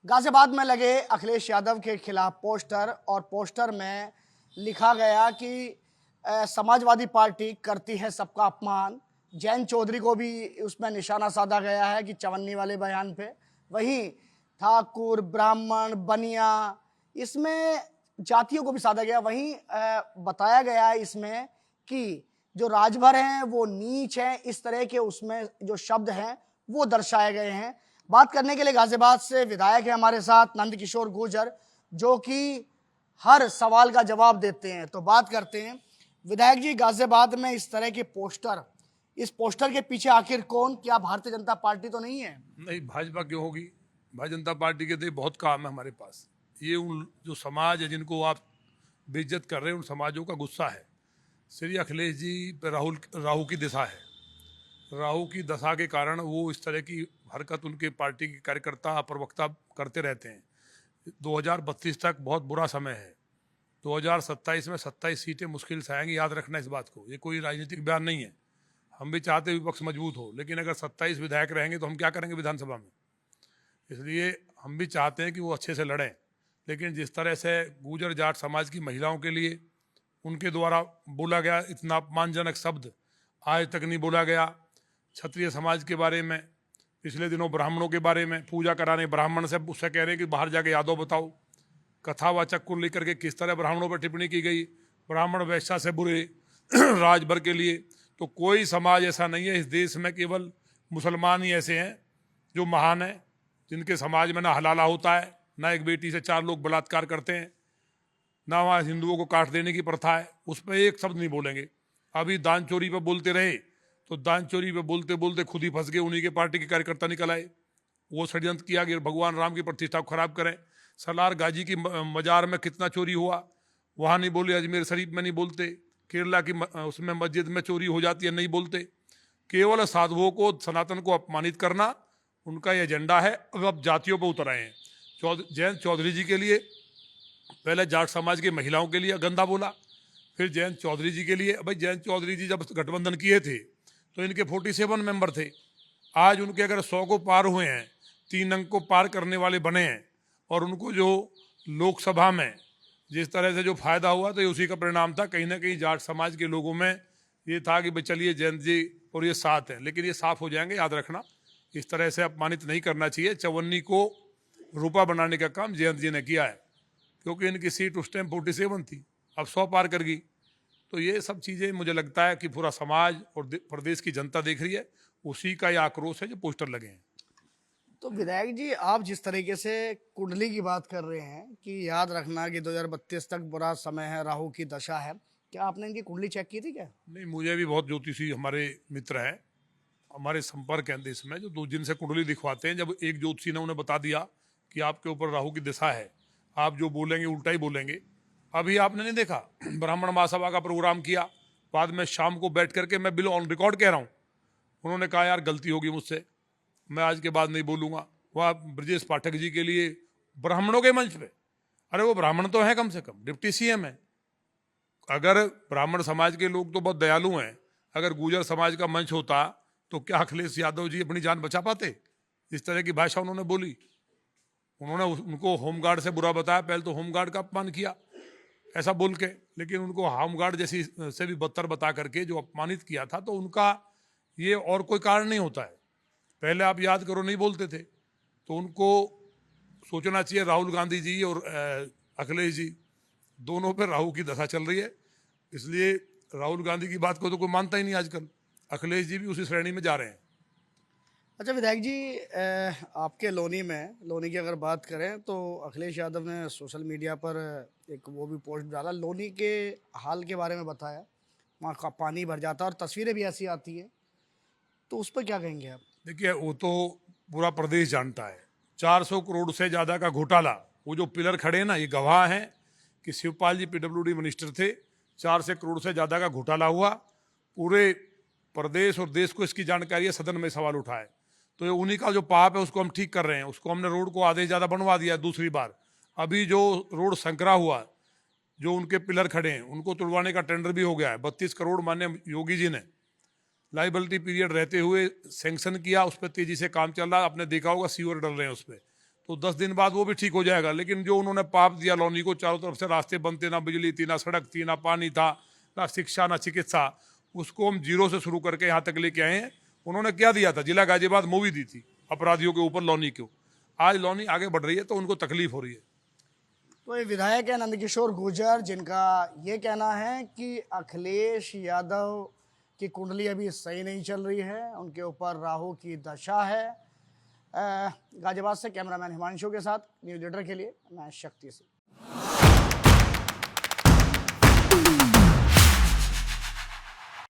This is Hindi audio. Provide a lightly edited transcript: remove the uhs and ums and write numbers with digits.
गाजियाबाद में लगे अखिलेश यादव के खिलाफ पोस्टर और पोस्टर में लिखा गया कि समाजवादी पार्टी करती है सबका अपमान। जैन चौधरी को भी उसमें निशाना साधा गया है कि चवन्नी वाले बयान पे। वहीं ठाकुर, ब्राह्मण, बनिया, इसमें जातियों को भी साधा गया। वहीं बताया गया है इसमें कि जो राजभर हैं वो नीच हैं, इस तरह के उसमें जो शब्द हैं वो दर्शाए गए हैं। बात करने के लिए गाजियाबाद से विधायक है हमारे साथ नंद किशोर गुर्जर, जो कि हर सवाल का जवाब देते हैं। तो बात करते हैं विधायक जी, गाजियाबाद में इस तरह के पोस्टर, इस पोस्टर के पीछे आखिर कौन, क्या भारतीय जनता पार्टी तो नहीं है? नहीं, भाजपा क्यों होगी? भारतीय जनता पार्टी के तो बहुत काम है हमारे पास। ये उन जो समाज है जिनको आप बेइज्जत कर रहे हैं, उन समाजों का गुस्सा है। श्री अखिलेश जी पे राहु की दिशा है। राहु की दशा के कारण वो इस तरह की हरकत उनके पार्टी के कार्यकर्ता प्रवक्ता करते रहते हैं। 2032 तक बहुत बुरा समय है। 2027 में 27 सीटें मुश्किल से आएंगी, याद रखना इस बात को। ये कोई राजनीतिक बयान नहीं है। हम भी चाहते विपक्ष मजबूत हो, लेकिन अगर 27 विधायक रहेंगे तो हम क्या करेंगे विधानसभा में। इसलिए हम भी चाहते हैं कि वो अच्छे से लड़ें, लेकिन जिस तरह से गुर्जर जाट समाज की महिलाओं के लिए उनके द्वारा बोला गया इतना अपमानजनक शब्द आज तक नहीं बोला गया। क्षत्रिय समाज के बारे में, पिछले दिनों ब्राह्मणों के बारे में, पूजा कराने ब्राह्मण से उससे कह रहे हैं कि बाहर जाके यादव बताओ। कथावाचक को लेकर के किस तरह ब्राह्मणों पर टिप्पणी की गई, ब्राह्मण वैश्या से बुरे राजभर के लिए। तो कोई समाज ऐसा नहीं है इस देश में, केवल मुसलमान ही ऐसे हैं जो महान हैं, जिनके समाज में ना हलाला होता है, ना एक बेटी से 4 लोग बलात्कार करते हैं, ना वहाँ हिंदुओं को काट देने की प्रथा है। उस पर एक शब्द नहीं बोलेंगे। अभी दान चोरी पर बोलते रहे तो दान चोरी पे बोलते बोलते खुद ही फंस गए। उन्हीं के पार्टी के कार्यकर्ता निकल आए। वो षड्यंत्र किया कि भगवान राम की प्रतिष्ठा को खराब करें। सलार गाजी की मजार में कितना चोरी हुआ, वहाँ नहीं बोले। अजमेर शरीफ में नहीं बोलते। केरला की उसमें मस्जिद में चोरी हो जाती है, नहीं बोलते। केवल साधुओं को, सनातन को अपमानित करना उनका ये एजेंडा है। अब जातियों पर उतर आए हैं। जैन चौधरी जी के लिए पहले जाट समाज की महिलाओं के लिए गंदा बोला, फिर जैन चौधरी जी के लिए। भाई जैन चौधरी जी जब गठबंधन किए थे तो इनके 47 मेंबर थे। आज उनके अगर 100 को पार हुए हैं, 3 अंक को पार करने वाले बने हैं, और उनको जो लोकसभा में जिस तरह से जो फायदा हुआ तो ये उसी का परिणाम था। कहीं ना कहीं जाट समाज के लोगों में ये था कि भाई चलिए जयंत जी और ये साथ हैं, लेकिन ये साफ हो जाएंगे, याद रखना। इस तरह से अपमानित नहीं करना चाहिए। चवन्नी को रूपा बनाने का काम जयंत जी ने किया है, क्योंकि इनकी सीट उस टाइम 47 थी, अब 100 पार कर गई। तो ये सब चीज़ें मुझे लगता है कि पूरा समाज और प्रदेश की जनता देख रही है। उसी का ये आक्रोश है जो पोस्टर लगे हैं। तो विधायक जी, आप जिस तरीके से कुंडली की बात कर रहे हैं कि याद रखना कि 2032 तक बुरा समय है, राहु की दशा है, क्या आपने इनकी कुंडली चेक की थी क्या? नहीं, मुझे भी बहुत ज्योतिषी हमारे मित्र हैं, हमारे संपर्क हैं देश में, जो 2 दिन से कुंडली दिखवाते हैं। जब एक ज्योतिषी ने उन्हें बता दिया कि आपके ऊपर राहु की दशा है, आप जो बोलेंगे उल्टा ही बोलेंगे। अभी आपने नहीं देखा, ब्राह्मण महासभा का प्रोग्राम किया, बाद में शाम को बैठ करके, मैं बिल ऑन रिकॉर्ड कह रहा हूँ, उन्होंने कहा यार गलती होगी मुझसे, मैं आज के बाद नहीं बोलूँगा। वहाँ ब्रजेश पाठक जी के लिए ब्राह्मणों के मंच पे, अरे वो ब्राह्मण तो हैं, कम से कम डिप्टी सीएम है। अगर ब्राह्मण समाज के लोग तो बहुत दयालु हैं, अगर गुर्जर समाज का मंच होता तो क्या अखिलेश यादव जी अपनी जान बचा पाते? इस तरह की भाषा उन्होंने बोली। उन्होंने उनको होमगार्ड से बुरा बताया, पहले तो होमगार्ड का अपमान किया ऐसा बोल के, लेकिन उनको होमगार्ड जैसी से भी बदतर बता करके जो अपमानित किया था। तो उनका ये और कोई कारण नहीं होता है। पहले आप याद करो नहीं बोलते थे, तो उनको सोचना चाहिए राहुल गांधी जी और अखिलेश जी दोनों पर राहु की दशा चल रही है। इसलिए राहुल गांधी की बात को तो कोई मानता ही नहीं आजकल। अखिलेश जी भी उसी श्रेणी में जा रहे हैं। अच्छा विधायक जी, आपके लोनी की अगर बात करें तो अखिलेश यादव ने सोशल मीडिया पर एक वो भी पोस्ट डाला, लोनी के हाल के बारे में बताया, वहाँ का पानी भर जाता है और तस्वीरें भी ऐसी आती हैं, तो उस पर क्या कहेंगे आप? देखिए, वो तो पूरा प्रदेश जानता है। 400 करोड़ से ज़्यादा का घोटाला, वो जो पिलर खड़े हैं ना, ये गवाह हैं कि शिवपाल जी PWD मिनिस्टर थे। 400 करोड़ से ज़्यादा का घोटाला हुआ। पूरे प्रदेश और देश को इसकी जानकारी है, सदन में सवाल उठाए। तो ये उन्हीं का जो पाप है उसको हम ठीक कर रहे हैं। उसको हमने रोड को आधे ज़्यादा बनवा दिया दूसरी बार। अभी जो रोड संकरा हुआ, जो उनके पिलर खड़े हैं, उनको तुड़वाने का टेंडर भी हो गया है। 32 करोड़ माननीय योगी जी ने लाइबिलिटी पीरियड रहते हुए सैंक्शन किया, उस पर तेजी से काम चल रहा है। आपने देखा होगा सीवर डल रहे हैं उस पर। तो 10 दिन बाद वो भी ठीक हो जाएगा। लेकिन जो उन्होंने पाप दिया लौनी को, चारों तरफ से रास्ते बनते, ना बिजली थी, ना सड़क थी, ना पानी था, ना शिक्षा, ना चिकित्सा, उसको हम जीरो से शुरू करके यहाँ तक लेके आए हैं। उन्होंने क्या दिया था? जिला गाजियाबाद मूवी दी थी अपराधियों के ऊपर लौनी को। आज लौनी आगे बढ़ रही है तो उनको तकलीफ हो रही है। तो ये विधायक है नंदकिशोर गुर्जर, जिनका ये कहना है कि अखिलेश यादव की कुंडली अभी सही नहीं चल रही है, उनके ऊपर राहु की दशा है। गाजियाबाद से कैमरामैन हिमांशु के साथ न्यूज़ लीडर के लिए मैं शक्ति सिंह।